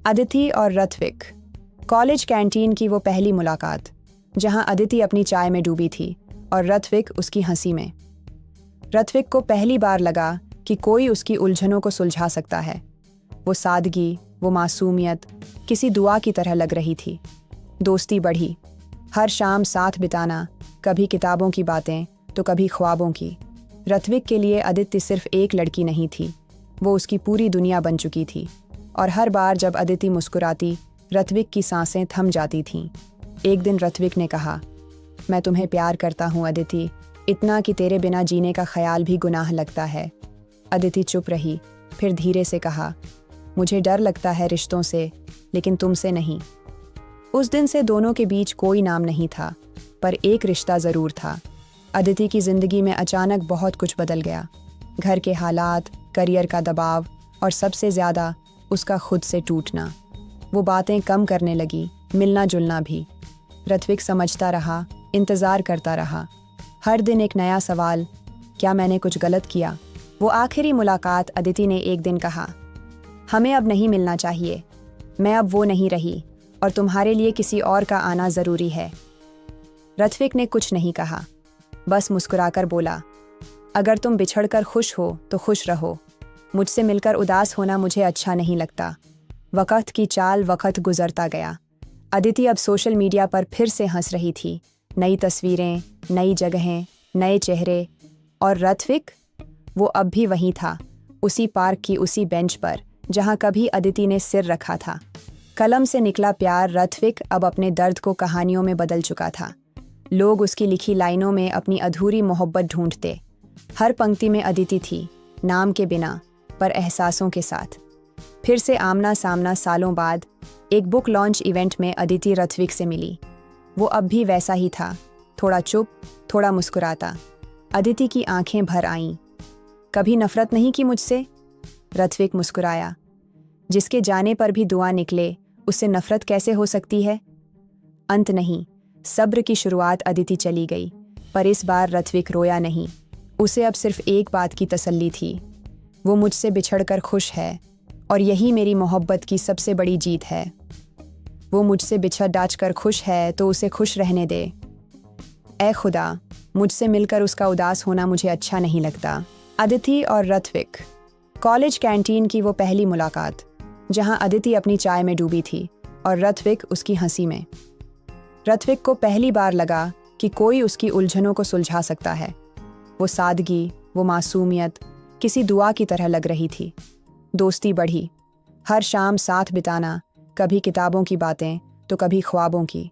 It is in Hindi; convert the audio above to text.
अदिति और ऋत्विक। कॉलेज कैंटीन की वो पहली मुलाकात, जहां अदिति अपनी चाय में डूबी थी और ऋत्विक उसकी हंसी में। ऋत्विक को पहली बार लगा कि कोई उसकी उलझनों को सुलझा सकता है। वो सादगी, वो मासूमियत किसी दुआ की तरह लग रही थी। दोस्ती बढ़ी, हर शाम साथ बिताना, कभी किताबों की बातें तो कभी ख्वाबों की। ऋत्विक के लिए अदिति सिर्फ एक लड़की नहीं थी, वो उसकी पूरी दुनिया बन चुकी थी। और हर बार जब अदिति मुस्कुराती, ऋत्विक की सांसें थम जाती थीं। एक दिन ऋत्विक ने कहा, मैं तुम्हें प्यार करता हूँ अदिति, इतना कि तेरे बिना जीने का ख्याल भी गुनाह लगता है। अदिति चुप रही, फिर धीरे से कहा, मुझे डर लगता है रिश्तों से, लेकिन तुमसे नहीं। उस दिन से दोनों के बीच कोई नाम नहीं था, पर एक रिश्ता ज़रूर था। अदिति की ज़िंदगी में अचानक बहुत कुछ बदल गया। घर के हालात, करियर का दबाव और सबसे ज़्यादा उसका खुद से टूटना। वो बातें कम करने लगी, मिलना जुलना भी। ऋत्विक समझता रहा, इंतज़ार करता रहा। हर दिन एक नया सवाल, क्या मैंने कुछ गलत किया? वो आखिरी मुलाकात अदिति ने एक दिन कहा, हमें अब नहीं मिलना चाहिए, मैं अब वो नहीं रही और तुम्हारे लिए किसी और का आना ज़रूरी है। ऋत्विक ने कुछ नहीं कहा, बस मुस्कुराकर बोला, अगर तुम बिछड़कर खुश हो तो खुश रहो, मुझसे मिलकर उदास होना मुझे अच्छा नहीं लगता। वक़्त की चाल वक़्त गुजरता गया। अदिति अब सोशल मीडिया पर फिर से हंस रही थी। नई तस्वीरें, नई जगहें, नए चेहरे। और ऋत्विक, वो अब भी वहीं था, उसी पार्क की उसी बेंच पर जहां कभी अदिति ने सिर रखा था। कलम से निकला प्यार ऋत्विक अब अपने दर्द को कहानियों में बदल चुका था। लोग उसकी लिखी लाइनों में अपनी अधूरी मोहब्बत ढूंढते। हर पंक्ति में अदिति थी, नाम के बिना पर एहसासों के साथ। फिर से आमना सामना सालों बाद एक बुक लॉन्च इवेंट में अदिति ऋत्विक से मिली। वो अब भी वैसा ही था, थोड़ा चुप, थोड़ा मुस्कुराता। अदिति की आंखें भर आईं। कभी नफरत नहीं की मुझसे? ऋत्विक मुस्कुराया। जिसके जाने पर भी दुआ निकले, उससे नफरत कैसे हो सकती है? अंत नहीं, सब्र की शुरुआत। अदिति चली गई, पर इस बार ऋत्विक रोया नहीं। उसे अब सिर्फ एक बात की तसल्ली थी, वो मुझसे बिछड़कर खुश है और यही मेरी मोहब्बत की सबसे बड़ी जीत है। वो मुझसे बिछड़ डाचकर खुश है तो उसे खुश रहने दे। ऐ खुदा, मुझसे मिलकर उसका उदास होना मुझे अच्छा नहीं लगता। अदिति और ऋत्विक। कॉलेज कैंटीन की वो पहली मुलाकात, जहां अदिति अपनी चाय में डूबी थी और ऋत्विक उसकी हंसी में। ऋत्विक को पहली बार लगा कि कोई उसकी उलझनों को सुलझा सकता है। वो सादगी, वो मासूमियत किसी दुआ की तरह लग रही थी। दोस्ती बढ़ी, हर शाम साथ बिताना, कभी किताबों की बातें तो कभी ख्वाबों की।